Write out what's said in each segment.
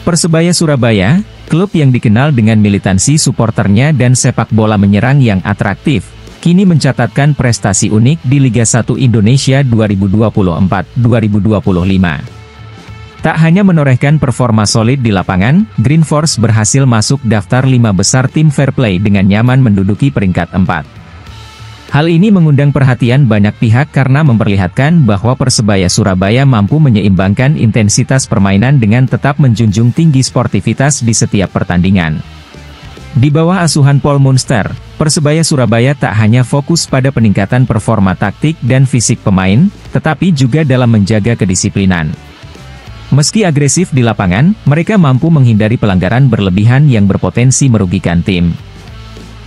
Persebaya Surabaya, klub yang dikenal dengan militansi suporternya dan sepak bola menyerang yang atraktif, kini mencatatkan prestasi unik di Liga 1 Indonesia 2024-2025. Tak hanya menorehkan performa solid di lapangan, Green Force berhasil masuk daftar 5 besar tim fair play dengan nyaman menduduki peringkat 4. Hal ini mengundang perhatian banyak pihak karena memperlihatkan bahwa Persebaya Surabaya mampu menyeimbangkan intensitas permainan dengan tetap menjunjung tinggi sportivitas di setiap pertandingan. Di bawah asuhan Paul Munster, Persebaya Surabaya tak hanya fokus pada peningkatan performa taktik dan fisik pemain, tetapi juga dalam menjaga kedisiplinan. Meski agresif di lapangan, mereka mampu menghindari pelanggaran berlebihan yang berpotensi merugikan tim.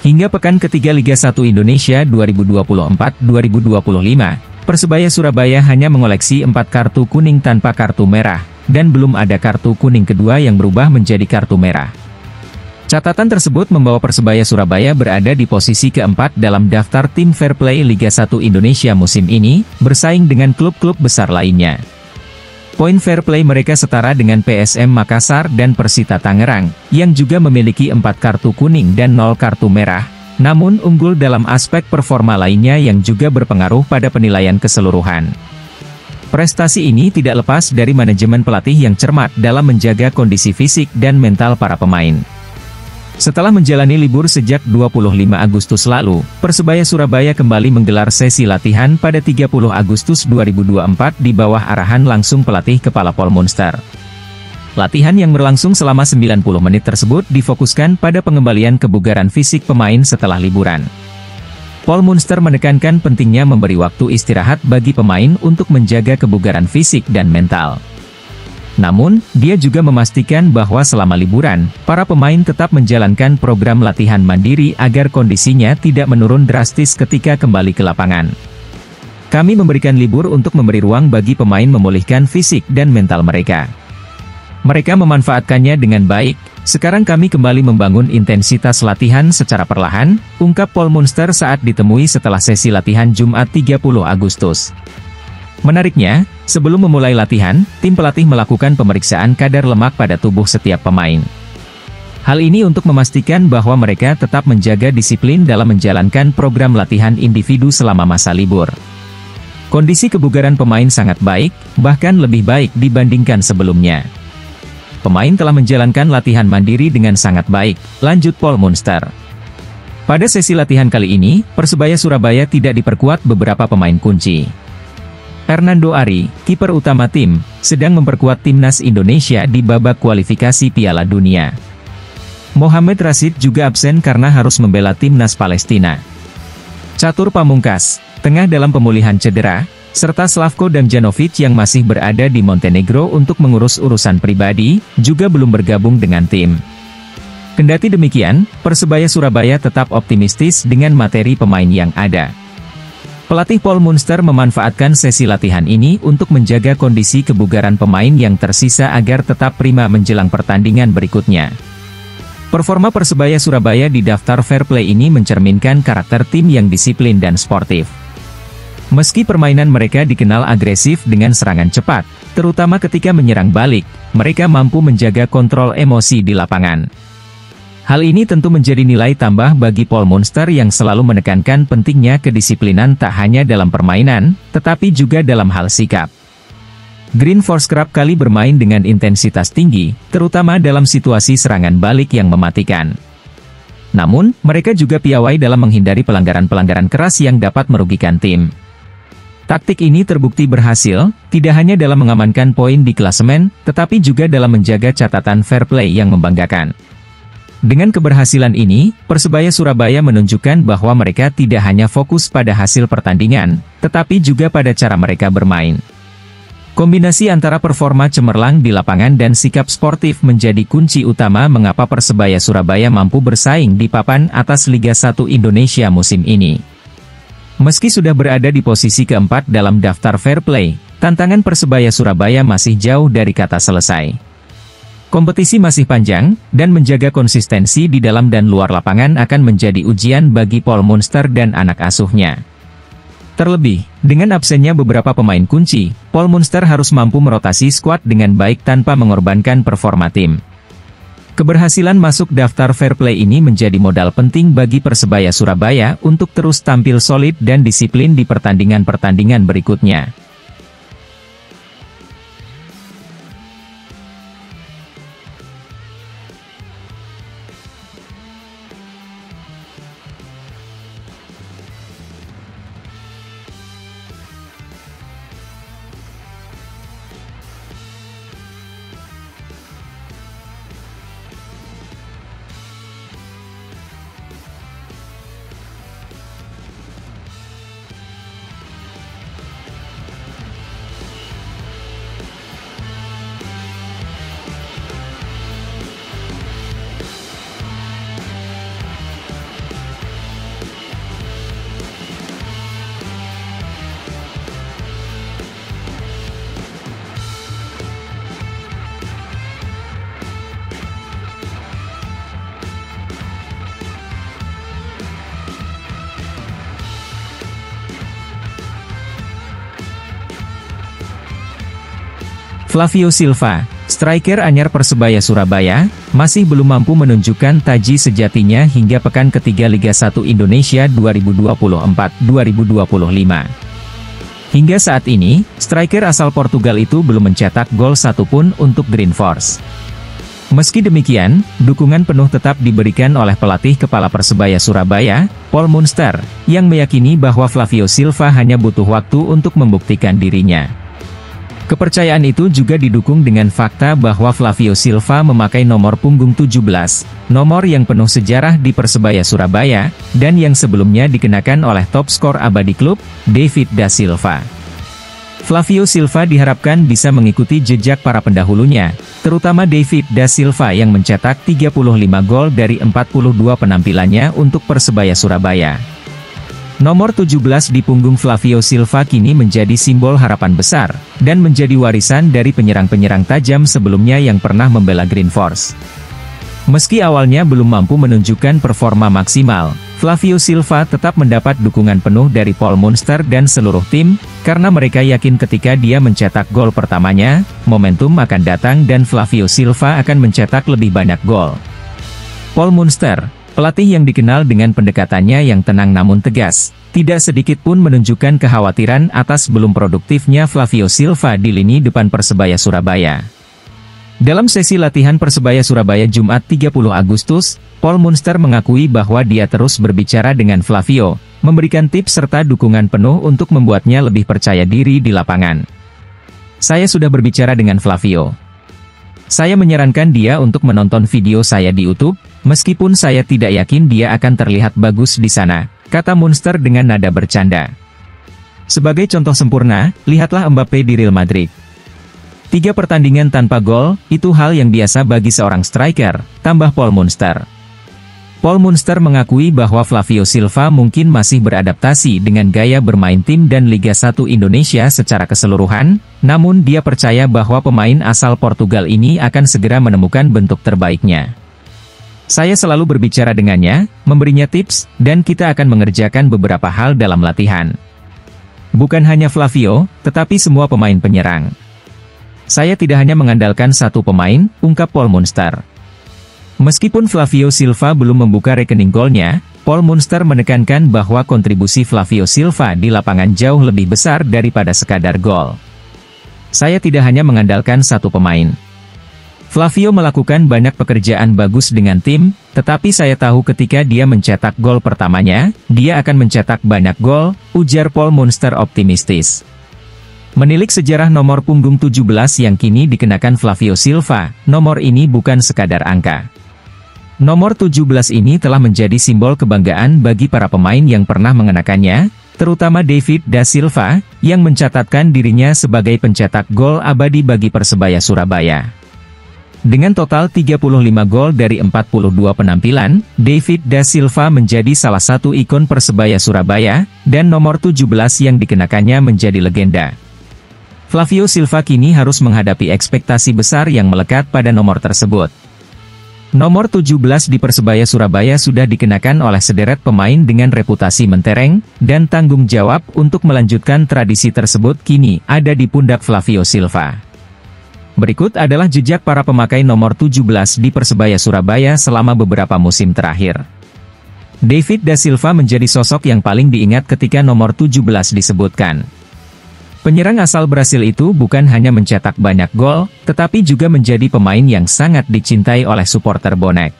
Hingga pekan ketiga Liga 1 Indonesia 2024-2025, Persebaya Surabaya hanya mengoleksi 4 kartu kuning tanpa kartu merah, dan belum ada kartu kuning kedua yang berubah menjadi kartu merah. Catatan tersebut membawa Persebaya Surabaya berada di posisi keempat dalam daftar tim fair play Liga 1 Indonesia musim ini, bersaing dengan klub-klub besar lainnya. Poin fair play mereka setara dengan PSM Makassar dan Persita Tangerang, yang juga memiliki 4 kartu kuning dan 0 kartu merah, namun unggul dalam aspek performa lainnya yang juga berpengaruh pada penilaian keseluruhan. Prestasi ini tidak lepas dari manajemen pelatih yang cermat dalam menjaga kondisi fisik dan mental para pemain. Setelah menjalani libur sejak 25 Agustus lalu, Persebaya Surabaya kembali menggelar sesi latihan pada 30 Agustus 2024 di bawah arahan langsung pelatih kepala Paul Munster. Latihan yang berlangsung selama 90 menit tersebut difokuskan pada pengembalian kebugaran fisik pemain setelah liburan. Paul Munster menekankan pentingnya memberi waktu istirahat bagi pemain untuk menjaga kebugaran fisik dan mental. Namun, dia juga memastikan bahwa selama liburan, para pemain tetap menjalankan program latihan mandiri agar kondisinya tidak menurun drastis ketika kembali ke lapangan. Kami memberikan libur untuk memberi ruang bagi pemain memulihkan fisik dan mental mereka. Mereka memanfaatkannya dengan baik. Sekarang kami kembali membangun intensitas latihan secara perlahan, ungkap Paul Munster saat ditemui setelah sesi latihan Jumat 30 Agustus. Menariknya, sebelum memulai latihan, tim pelatih melakukan pemeriksaan kadar lemak pada tubuh setiap pemain. Hal ini untuk memastikan bahwa mereka tetap menjaga disiplin dalam menjalankan program latihan individu selama masa libur. Kondisi kebugaran pemain sangat baik, bahkan lebih baik dibandingkan sebelumnya. Pemain telah menjalankan latihan mandiri dengan sangat baik, lanjut Paul Munster. Pada sesi latihan kali ini, Persebaya Surabaya tidak diperkuat beberapa pemain kunci. Hernando Ari, kiper utama tim, sedang memperkuat timnas Indonesia di babak kualifikasi Piala Dunia. Mohamed Rashid juga absen karena harus membela timnas Palestina. Catur Pamungkas, tengah dalam pemulihan cedera, serta Slavko Damjanovic yang masih berada di Montenegro untuk mengurus urusan pribadi, juga belum bergabung dengan tim. Kendati demikian, Persebaya Surabaya tetap optimistis dengan materi pemain yang ada. Pelatih Paul Munster memanfaatkan sesi latihan ini untuk menjaga kondisi kebugaran pemain yang tersisa agar tetap prima menjelang pertandingan berikutnya. Performa Persebaya Surabaya di daftar fair play ini mencerminkan karakter tim yang disiplin dan sportif. Meski permainan mereka dikenal agresif dengan serangan cepat, terutama ketika menyerang balik, mereka mampu menjaga kontrol emosi di lapangan. Hal ini tentu menjadi nilai tambah bagi Paul Munster yang selalu menekankan pentingnya kedisiplinan tak hanya dalam permainan, tetapi juga dalam hal sikap. Green Force kerap kali bermain dengan intensitas tinggi, terutama dalam situasi serangan balik yang mematikan. Namun, mereka juga piawai dalam menghindari pelanggaran-pelanggaran keras yang dapat merugikan tim. Taktik ini terbukti berhasil, tidak hanya dalam mengamankan poin di klasemen, tetapi juga dalam menjaga catatan fair play yang membanggakan. Dengan keberhasilan ini, Persebaya Surabaya menunjukkan bahwa mereka tidak hanya fokus pada hasil pertandingan, tetapi juga pada cara mereka bermain. Kombinasi antara performa cemerlang di lapangan dan sikap sportif menjadi kunci utama mengapa Persebaya Surabaya mampu bersaing di papan atas Liga 1 Indonesia musim ini. Meski sudah berada di posisi keempat dalam daftar fair play, tantangan Persebaya Surabaya masih jauh dari kata selesai. Kompetisi masih panjang, dan menjaga konsistensi di dalam dan luar lapangan akan menjadi ujian bagi Paul Munster dan anak asuhnya. Terlebih, dengan absennya beberapa pemain kunci, Paul Munster harus mampu merotasi skuad dengan baik tanpa mengorbankan performa tim. Keberhasilan masuk daftar fair play ini menjadi modal penting bagi Persebaya Surabaya untuk terus tampil solid dan disiplin di pertandingan-pertandingan berikutnya. Flavio Silva, striker anyar Persebaya Surabaya, masih belum mampu menunjukkan taji sejatinya hingga pekan ketiga Liga 1 Indonesia 2024-2025. Hingga saat ini, striker asal Portugal itu belum mencetak gol satupun untuk Green Force. Meski demikian, dukungan penuh tetap diberikan oleh pelatih kepala Persebaya Surabaya, Paul Munster, yang meyakini bahwa Flavio Silva hanya butuh waktu untuk membuktikan dirinya. Kepercayaan itu juga didukung dengan fakta bahwa Flavio Silva memakai nomor punggung 17, nomor yang penuh sejarah di Persebaya Surabaya, dan yang sebelumnya dikenakan oleh top skor abadi klub, David da Silva. Flavio Silva diharapkan bisa mengikuti jejak para pendahulunya, terutama David da Silva yang mencetak 35 gol dari 42 penampilannya untuk Persebaya Surabaya. Nomor 17 di punggung Flavio Silva kini menjadi simbol harapan besar, dan menjadi warisan dari penyerang-penyerang tajam sebelumnya yang pernah membela Green Force. Meski awalnya belum mampu menunjukkan performa maksimal, Flavio Silva tetap mendapat dukungan penuh dari Paul Munster dan seluruh tim, karena mereka yakin ketika dia mencetak gol pertamanya, momentum akan datang dan Flavio Silva akan mencetak lebih banyak gol. Paul Munster, pelatih yang dikenal dengan pendekatannya yang tenang namun tegas, tidak sedikit pun menunjukkan kekhawatiran atas belum produktifnya Flavio Silva di lini depan Persebaya Surabaya. Dalam sesi latihan Persebaya Surabaya Jumat 30 Agustus, Paul Munster mengakui bahwa dia terus berbicara dengan Flavio, memberikan tips serta dukungan penuh untuk membuatnya lebih percaya diri di lapangan. "Saya sudah berbicara dengan Flavio. Saya menyarankan dia untuk menonton video saya di YouTube, meskipun saya tidak yakin dia akan terlihat bagus di sana," kata Munster dengan nada bercanda. Sebagai contoh sempurna, lihatlah Mbappe di Real Madrid. 3 pertandingan tanpa gol, itu hal yang biasa bagi seorang striker, tambah Paul Munster. Paul Munster mengakui bahwa Flavio Silva mungkin masih beradaptasi dengan gaya bermain tim dan Liga 1 Indonesia secara keseluruhan, namun dia percaya bahwa pemain asal Portugal ini akan segera menemukan bentuk terbaiknya. "Saya selalu berbicara dengannya, memberinya tips, dan kita akan mengerjakan beberapa hal dalam latihan. Bukan hanya Flavio, tetapi semua pemain penyerang. Saya tidak hanya mengandalkan satu pemain," ungkap Paul Munster. Meskipun Flavio Silva belum membuka rekening golnya, Paul Munster menekankan bahwa kontribusi Flavio Silva di lapangan jauh lebih besar daripada sekadar gol. "Saya tidak hanya mengandalkan satu pemain. Flavio melakukan banyak pekerjaan bagus dengan tim, tetapi saya tahu ketika dia mencetak gol pertamanya, dia akan mencetak banyak gol," ujar Paul Munster optimistis. Menilik sejarah nomor punggung 17 yang kini dikenakan Flavio Silva, nomor ini bukan sekadar angka. Nomor 17 ini telah menjadi simbol kebanggaan bagi para pemain yang pernah mengenakannya, terutama David da Silva, yang mencatatkan dirinya sebagai pencetak gol abadi bagi Persebaya Surabaya. Dengan total 35 gol dari 42 penampilan, David da Silva menjadi salah satu ikon Persebaya Surabaya, dan nomor 17 yang dikenakannya menjadi legenda. Flavio Silva kini harus menghadapi ekspektasi besar yang melekat pada nomor tersebut. Nomor 17 di Persebaya Surabaya sudah dikenakan oleh sederet pemain dengan reputasi mentereng, dan tanggung jawab untuk melanjutkan tradisi tersebut kini ada di pundak Flavio Silva. Berikut adalah jejak para pemakai nomor 17 di Persebaya Surabaya selama beberapa musim terakhir. David da Silva menjadi sosok yang paling diingat ketika nomor 17 disebutkan. Penyerang asal Brasil itu bukan hanya mencetak banyak gol, tetapi juga menjadi pemain yang sangat dicintai oleh supporter bonek.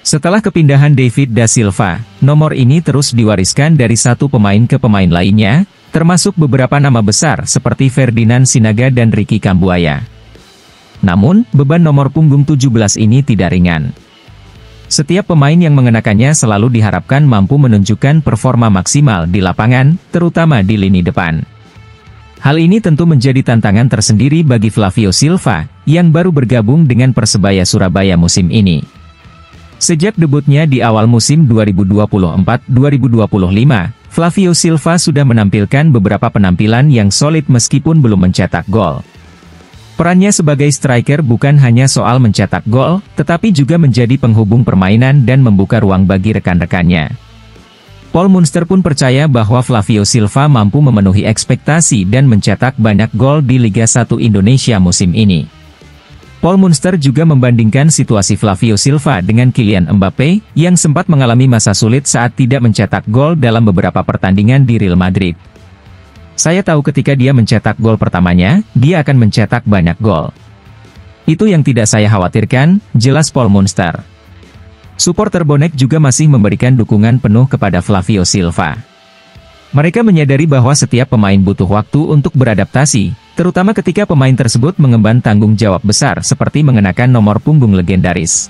Setelah kepindahan David da Silva, nomor ini terus diwariskan dari satu pemain ke pemain lainnya, termasuk beberapa nama besar seperti Ferdinand Sinaga dan Ricky Kambuaya. Namun, beban nomor punggung 17 ini tidak ringan. Setiap pemain yang mengenakannya selalu diharapkan mampu menunjukkan performa maksimal di lapangan, terutama di lini depan. Hal ini tentu menjadi tantangan tersendiri bagi Flavio Silva, yang baru bergabung dengan Persebaya Surabaya musim ini. Sejak debutnya di awal musim 2024-2025, Flavio Silva sudah menampilkan beberapa penampilan yang solid meskipun belum mencetak gol. Perannya sebagai striker bukan hanya soal mencetak gol, tetapi juga menjadi penghubung permainan dan membuka ruang bagi rekan-rekannya. Paul Munster pun percaya bahwa Flavio Silva mampu memenuhi ekspektasi dan mencetak banyak gol di Liga 1 Indonesia musim ini. Paul Munster juga membandingkan situasi Flavio Silva dengan Kylian Mbappe, yang sempat mengalami masa sulit saat tidak mencetak gol dalam beberapa pertandingan di Real Madrid. Saya tahu ketika dia mencetak gol pertamanya, dia akan mencetak banyak gol. Itu yang tidak saya khawatirkan, jelas Paul Munster. Supporter bonek juga masih memberikan dukungan penuh kepada Flavio Silva. Mereka menyadari bahwa setiap pemain butuh waktu untuk beradaptasi, terutama ketika pemain tersebut mengemban tanggung jawab besar seperti mengenakan nomor punggung legendaris.